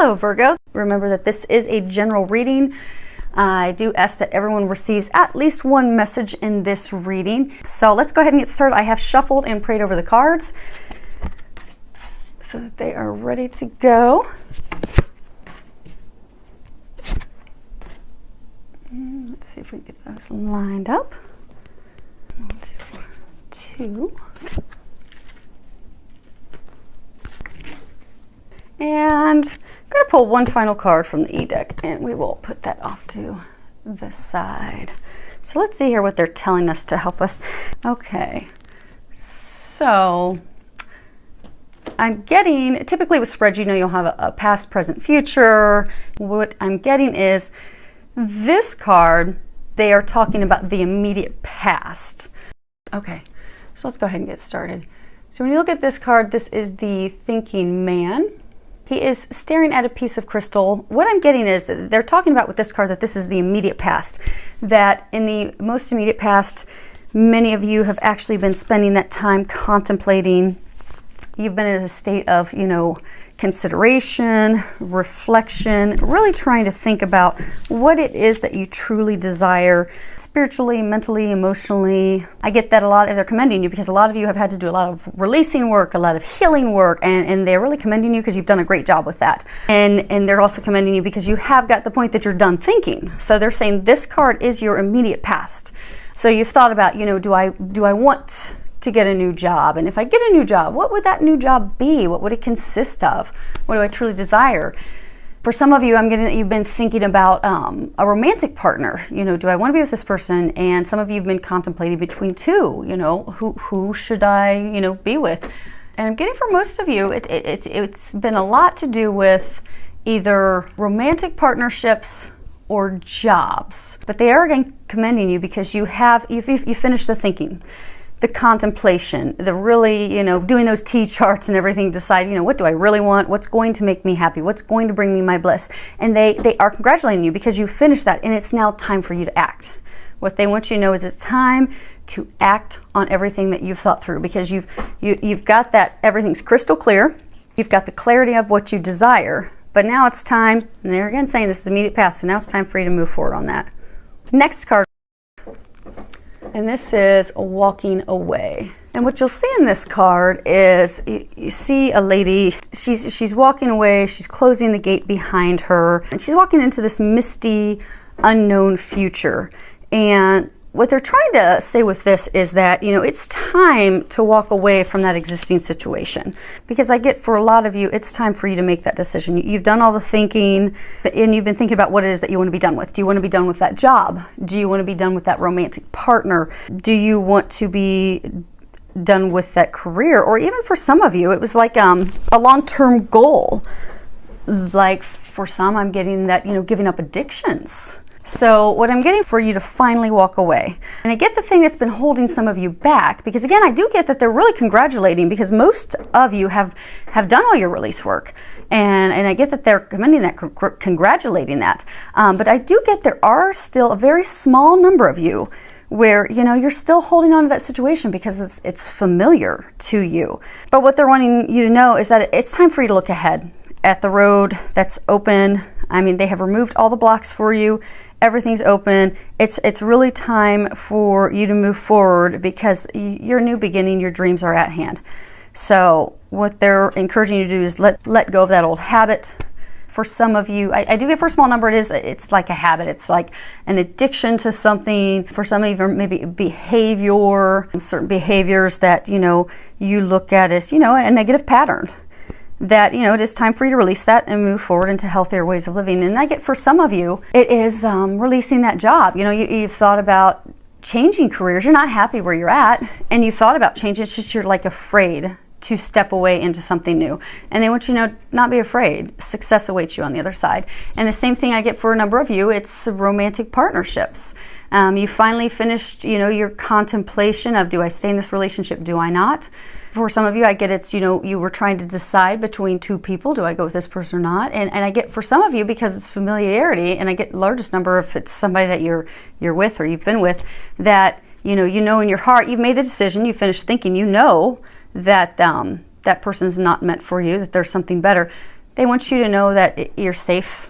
Hello Virgo. Remember that this is a general reading. I do ask that everyone receives at least one message in this reading. So let's go ahead and get started. I have shuffled and prayed over the cards so that they are ready to go. Let's see if we can get those lined up. We'll do two. And I'm going to pull one final card from the E-deck, and we will put that off to the side. So let's see here what they're telling us to help us. Okay, so I'm getting, typically with spreads, you know, you'll have a past, present, future. What I'm getting is this card, they are talking about the immediate past. Okay, so let's go ahead and get started. So when you look at this card, this is the thinking man. He is staring at a piece of crystal. What I'm getting is that they're talking about with this card that this is the immediate past. That in the most immediate past, many of you have actually been spending that time contemplating. You've been in a state of, you know, consideration, reflection, really trying to think about what it is that you truly desire spiritually, mentally, emotionally. I get that a lot. They're commending you because a lot of you have had to do a lot of releasing work, a lot of healing work, and they're really commending you because you've done a great job with that. And they're also commending you because you have got the point that you're done thinking. So they're saying this card is your immediate past. So you've thought about, you know, do I want to get a new job? And if I get a new job, what would that new job be? What would it consist of? What do I truly desire? For some of you, you've been thinking about a romantic partner. You know, do I want to be with this person? And some of you have been contemplating between two. You know, who should I, you know, be with? And I'm getting for most of you, it's been a lot to do with either romantic partnerships or jobs. But they are again commending you because you finished the thinking, the contemplation, the really, you know, doing those T-charts and everything, decide, you know, what do I really want? What's going to make me happy? What's going to bring me my bliss? And they are congratulating you because you finished that, and it's now time for you to act. What they want you to know is it's time to act on everything that you've thought through, because you've got that, everything's crystal clear. You've got the clarity of what you desire, but now it's time, and they're again saying this is immediate past, so now it's time for you to move forward on that. Next card. And this is walking away. And what you'll see in this card is you see a lady, she's walking away, she's closing the gate behind her, and she's walking into this misty, unknown future. And what they're trying to say with this is that, you know, it's time to walk away from that existing situation. Because I get for a lot of you, it's time for you to make that decision. You've done all the thinking, and you've been thinking about what it is that you want to be done with. Do you want to be done with that job? Do you want to be done with that romantic partner? Do you want to be done with that career? Or even for some of you, it was like a long-term goal. Like for some, I'm getting that, you know, giving up addictions. So what I'm getting for you to finally walk away. And I get the thing that's been holding some of you back, because again, I do get that they're really congratulating, because most of you have done all your release work. And I get that they're commending that, congratulating that. But I do get there are still a very small number of you where, you know, you're still holding on to that situation because it's familiar to you. But what they're wanting you to know is that it's time for you to look ahead at the road that's open. I mean, they have removed all the blocks for you. Everything's open. It's really time for you to move forward, because your new beginning, your dreams are at hand. So what they're encouraging you to do is let go of that old habit. For some of you, I do get for a small number, it's like a habit. It's like an addiction to something. For some of you, maybe behavior, certain behaviors that, you know, you look at as, you know, a negative pattern. That, you know, it is time for you to release that and move forward into healthier ways of living. And I get for some of you, it is releasing that job. You know, you've thought about changing careers. You're not happy where you're at, and you've thought about changing. It's just you're like afraid to step away into something new. And they want you to know, not be afraid. Success awaits you on the other side. And the same thing I get for a number of you, it's romantic partnerships. You finally finished, you know, your contemplation of, do I stay in this relationship? Do I not? For some of you, I get it's, you know, you were trying to decide between two people. Do I go with this person or not? And I get for some of you, because it's familiarity, and I get the largest number if it's somebody that you're with or you've been with, that, you know in your heart, you've made the decision, you finished thinking, you know that that person's not meant for you, that there's something better. They want you to know that you're safe.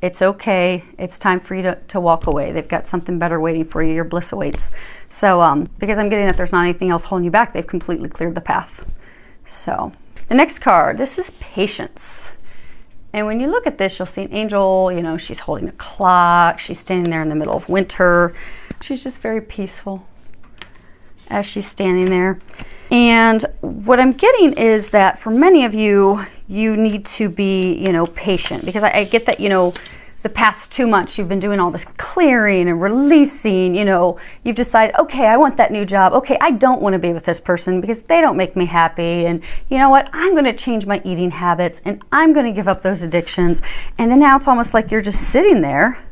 It's okay. It's time for you to walk away. They've got something better waiting for you. Your bliss awaits. So because I'm getting that there's not anything else holding you back, they've completely cleared the path. So the next card, this is patience. And when you look at this, you'll see an angel, you know, she's holding a clock. She's standing there in the middle of winter. She's just very peaceful as she's standing there. And what I'm getting is that for many of you, you need to be, you know, patient, because I get that, you know, the past 2 months you've been doing all this clearing and releasing, you know, you've decided, okay, I want that new job. Okay, I don't want to be with this person because they don't make me happy. And you know what? I'm going to change my eating habits and I'm going to give up those addictions. And then now it's almost like you're just sitting there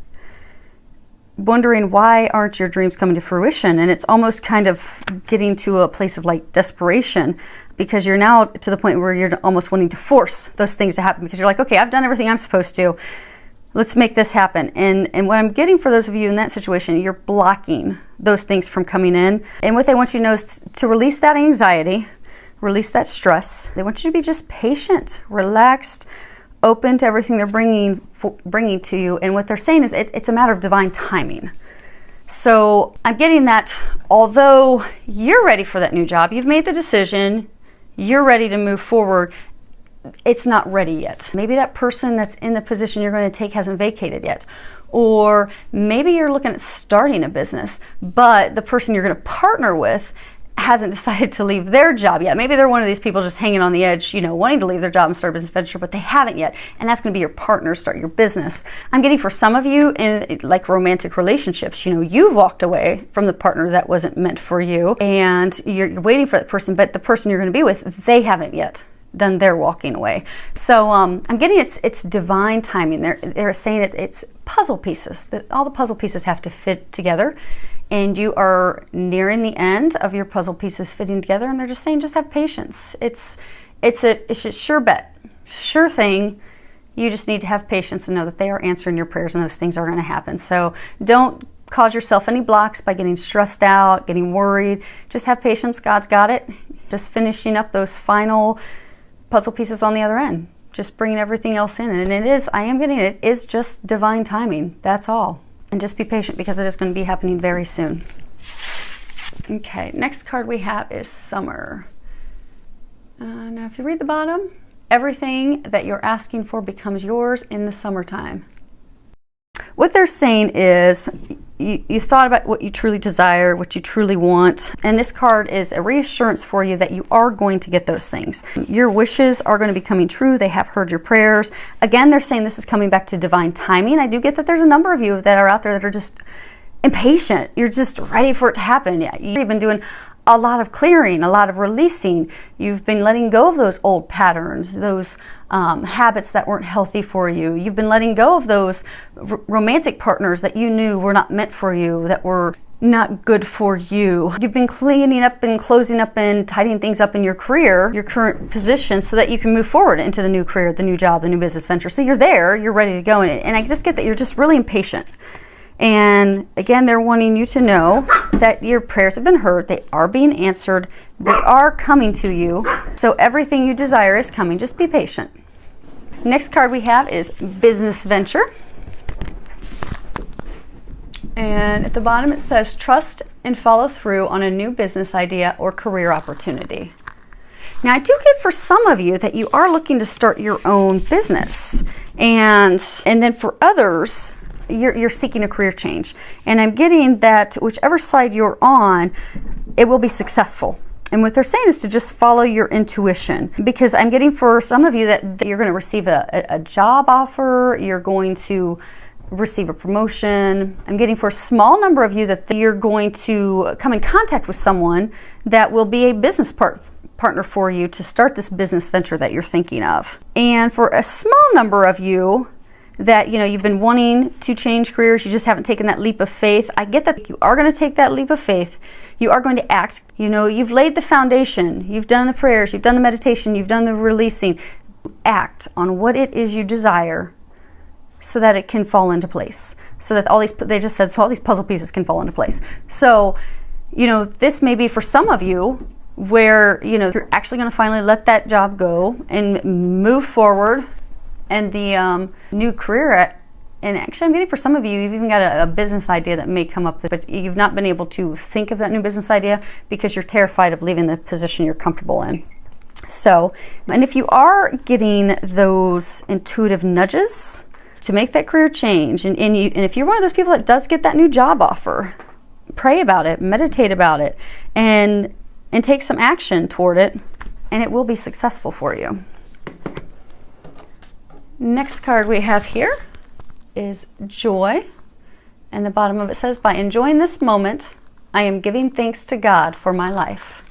wondering, why aren't your dreams coming to fruition? And it's almost kind of getting to a place of like desperation, because you're now to the point where you're almost wanting to force those things to happen, because you're like, okay, I've done everything I'm supposed to. Let's make this happen. And what I'm getting for those of you in that situation, you're blocking those things from coming in. And what they want you to know is to release that anxiety, release that stress. They want you to be just patient, relaxed, open to everything they're bringing to you. And what they're saying is it's a matter of divine timing. So I'm getting that although you're ready for that new job, you've made the decision, you're ready to move forward, it's not ready yet. Maybe that person that's in the position you're going to take hasn't vacated yet. Or maybe you're looking at starting a business, but the person you're going to partner with hasn't decided to leave their job yet. Maybe they're one of these people just hanging on the edge, you know, wanting to leave their job and start a business venture, but they haven't yet. And that's going to be your partner, start your business. I'm getting for some of you in like romantic relationships, you know, you've walked away from the partner that wasn't meant for you, and you're waiting for that person, but the person you're going to be with, they haven't yet. Then they're walking away. So I'm getting it's divine timing. They're saying it's puzzle pieces, that all the puzzle pieces have to fit together, and you are nearing the end of your puzzle pieces fitting together, and they're just saying just have patience. It's a sure bet, sure thing. You just need to have patience and know that they are answering your prayers, and those things are going to happen. So don't cause yourself any blocks by getting stressed out, getting worried. Just have patience. God's got it. Just finishing up those final puzzle pieces on the other end, just bringing everything else in. And I am getting it is just divine timing. That's all. And just be patient, because it is going to be happening very soon. Okay, next card we have is summer. Now if you read the bottom, everything that you're asking for becomes yours in the summertime. What they're saying is you thought about what you truly desire, what you truly want, and this card is a reassurance for you that you are going to get those things. Your wishes are going to be coming true. They have heard your prayers. Again, they're saying this is coming back to divine timing. I do get that there's a number of you that are out there that are just impatient. You're just ready for it to happen. Yeah, you've been doing a lot of clearing, a lot of releasing. You've been letting go of those old patterns, those habits that weren't healthy for you. You've been letting go of those romantic partners that you knew were not meant for you, that were not good for you. You've been cleaning up and closing up and tidying things up in your career, your current position, so that you can move forward into the new career, the new job, the new business venture. So you're there, you're ready to go. And I just get that you're just really impatient. And again, they're wanting you to know that your prayers have been heard. They are being answered. They are coming to you. So everything you desire is coming. Just be patient. Next card we have is business venture. And at the bottom it says, trust and follow through on a new business idea or career opportunity. Now I do get for some of you that you are looking to start your own business. And then for others, you're seeking a career change. And I'm getting that whichever side you're on, it will be successful. And what they're saying is to just follow your intuition, because I'm getting for some of you that you're going to receive a job offer, you're going to receive a promotion. I'm getting for a small number of you that you're going to come in contact with someone that will be a business partner for you to start this business venture that you're thinking of. And for a small number of you that, you know, you've been wanting to change careers, you just haven't taken that leap of faith. I get that you are going to take that leap of faith. You are going to act. You know, you've laid the foundation. You've done the prayers. You've done the meditation. You've done the releasing. Act on what it is you desire so that it can fall into place. So that all these, they just said, so all these puzzle pieces can fall into place. So, you know, this may be for some of you where, you know, you're actually going to finally let that job go and move forward and the new career. And actually, I'm getting for some of you, you've even got a business idea that may come up, but you've not been able to think of that new business idea because you're terrified of leaving the position you're comfortable in. So, and if you are getting those intuitive nudges to make that career change, and if you're one of those people that does get that new job offer, pray about it, meditate about it, and take some action toward it, and it will be successful for you. Next card we have here is joy, and the bottom of it says, by enjoying this moment, I am giving thanks to God for my life.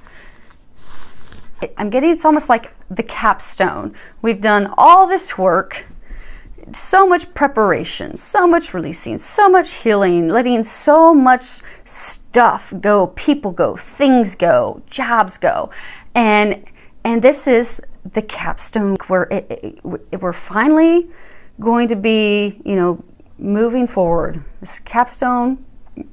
I'm getting, it's almost like the capstone. We've done all this work, so much preparation, so much releasing, so much healing, letting so much stuff go, people go, things go, jobs go, and this is the capstone where we're finally going to be, you know, moving forward. This capstone,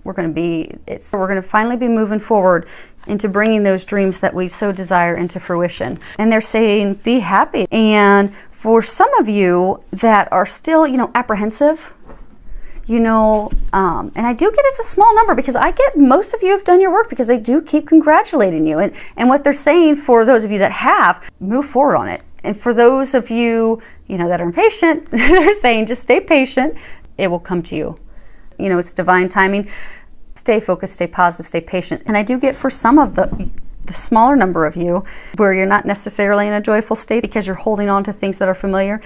we're going to finally be moving forward into bringing those dreams that we so desire into fruition. And they're saying, be happy. And for some of you that are still, you know, apprehensive, you know, and I do get it's a small number, because I get most of you have done your work, because they do keep congratulating you. And what they're saying, for those of you that have, move forward on it. And for those of you, you know, that are impatient, they're saying just stay patient. It will come to you. You know, it's divine timing. Stay focused, stay positive, stay patient. And I do get for some of the smaller number of you where you're not necessarily in a joyful state because you're holding on to things that are familiar.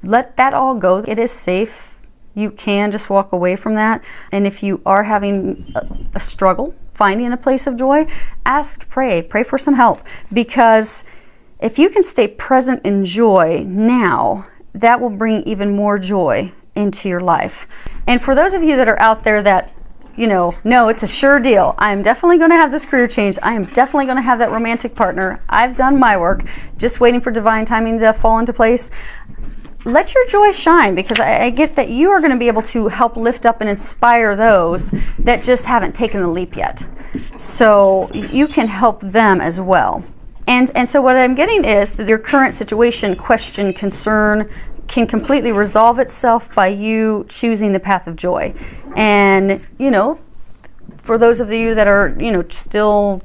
Let that all go. It is safe. You can just walk away from that. And if you are having a struggle finding a place of joy, ask, pray for some help, because if you can stay present in joy now, that will bring even more joy into your life. And for those of you that are out there that, you know, no, it's a sure deal, I am definitely going to have this career change, I am definitely going to have that romantic partner, I've done my work, just waiting for divine timing to fall into place, let your joy shine, because I get that you are going to be able to help lift up and inspire those that just haven't taken the leap yet. So you can help them as well. And so what I'm getting is that your current situation, question, concern can completely resolve itself by you choosing the path of joy. And, you know, for those of you that are, you know, still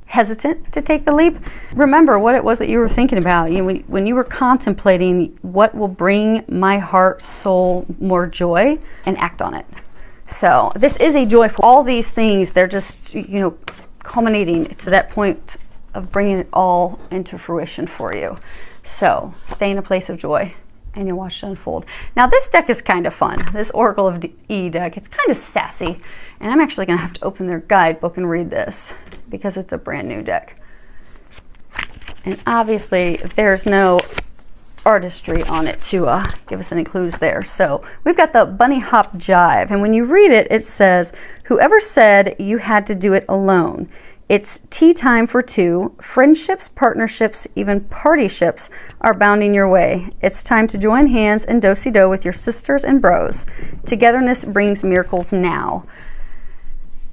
hesitant to take the leap, remember what it was that you were thinking about. You know, when you were contemplating what will bring my heart, soul more joy, and act on it. So this is a joyful, all these things, they're just, you know, culminating to that point of bringing it all into fruition for you. So stay in a place of joy, and you'll watch it unfold. Now this deck is kind of fun. This Oracle of E deck, it's kind of sassy, and I'm actually going to have to open their guidebook and read this because it's a brand new deck. And obviously there's no artistry on it to give us any clues there. So we've got the bunny hop jive, and when you read it, it says, whoever said you had to do it alone, it's tea time for two. Friendships, partnerships, even partyships are bounding your way. It's time to join hands and do-si-do with your sisters and bros. Togetherness brings miracles now.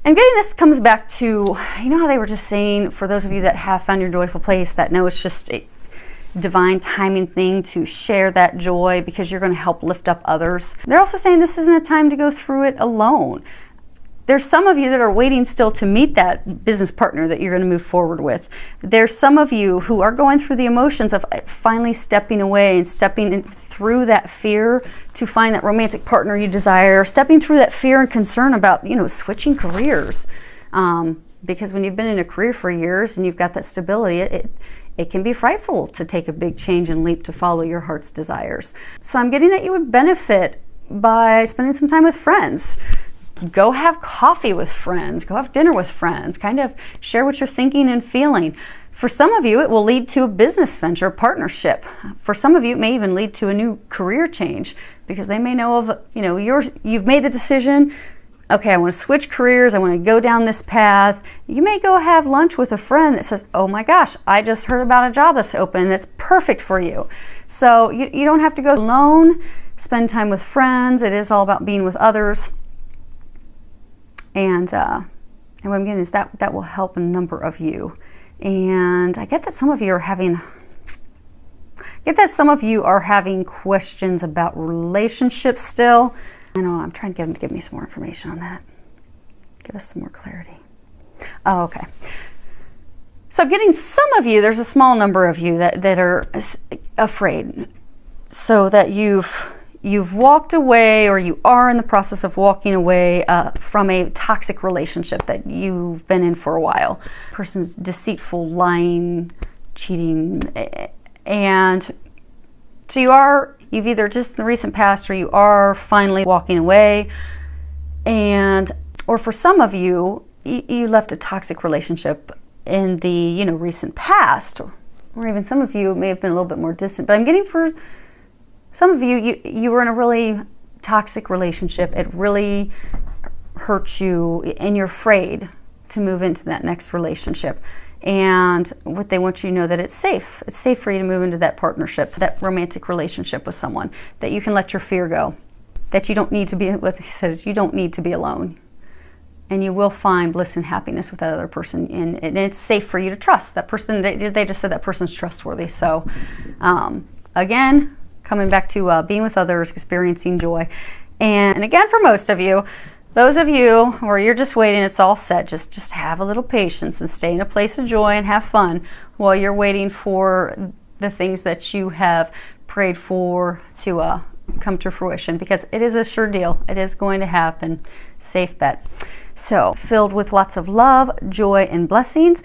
And getting this comes back to, you know how they were just saying, for those of you that have found your joyful place, that know it's just a divine timing thing to share that joy because you're going to help lift up others. They're also saying this isn't a time to go through it alone. There's some of you that are waiting still to meet that business partner that you're going to move forward with. There's some of you who are going through the emotions of finally stepping away and stepping through that fear to find that romantic partner you desire, stepping through that fear and concern about, you know, switching careers. Because when you've been in a career for years and you've got that stability, it can be frightful to take a big change and leap to follow your heart's desires. So I'm getting that you would benefit by spending some time with friends. Go have coffee with friends, go have dinner with friends, kind of share what you're thinking and feeling. For some of you, it will lead to a business venture, a partnership. For some of you, it may even lead to a new career change, because they may know of, you know, you've made the decision, okay, I want to switch careers, I want to go down this path. You may go have lunch with a friend that says, oh my gosh, I just heard about a job that's open that's perfect for you. So you don't have to go alone, spend time with friends. It is all about being with others. And what I'm getting is that will help a number of you. And I get that some of you are having get that some of you are having questions about relationships still. I know, I'm trying to get them to give me some more information on that. Give us some more clarity. Oh, okay. So getting some of you, there's a small number of you that are afraid. So that you've walked away, or you are in the process of walking away from a toxic relationship that you've been in for a while. Person's deceitful, lying, cheating, and so you've either just in the recent past, or you are finally walking away, or for some of you, you left a toxic relationship in the recent past, or even some of you may have been a little bit more distant. But I'm getting for some of you were in a really toxic relationship. It really hurt you, and you're afraid to move into that next relationship. And what they want you to know, that it's safe. It's safe for you to move into that partnership, that romantic relationship with someone, that you can let your fear go, that you don't need to be, what he says, you don't need to be alone. And you will find bliss and happiness with that other person. And it's safe for you to trust that person. They just said that person's trustworthy. So again, coming back to being with others, experiencing joy. And again, for most of you, those of you where you're just waiting, it's all set, just have a little patience and stay in a place of joy and have fun while you're waiting for the things that you have prayed for to come to fruition, because it is a sure deal. It is going to happen. Safe bet. So, filled with lots of love, joy, and blessings.